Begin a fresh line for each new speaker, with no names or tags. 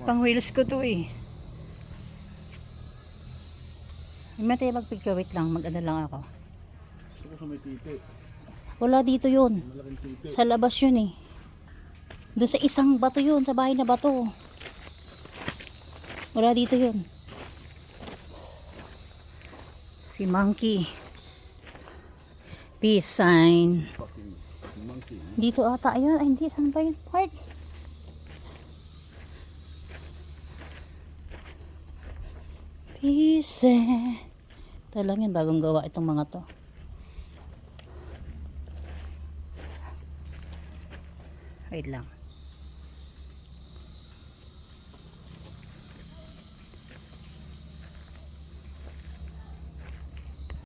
Pang reels ko to eh. May tayo mag-picture, wait lang, mag-ano lang ako.
Gusto ko may titi.
Wala dito yun.
Malaking titi.
Sa labas yun eh. Doon sa isang bato yun, sa bahay na bato. Wala dito yun. Si Monkey. Peace sign.
Fucking monkey.
Dito ata yun. Ay hindi, saan ba yun part? Peace. Ito lang yun, bagong gawa itong mga to. Wait lang.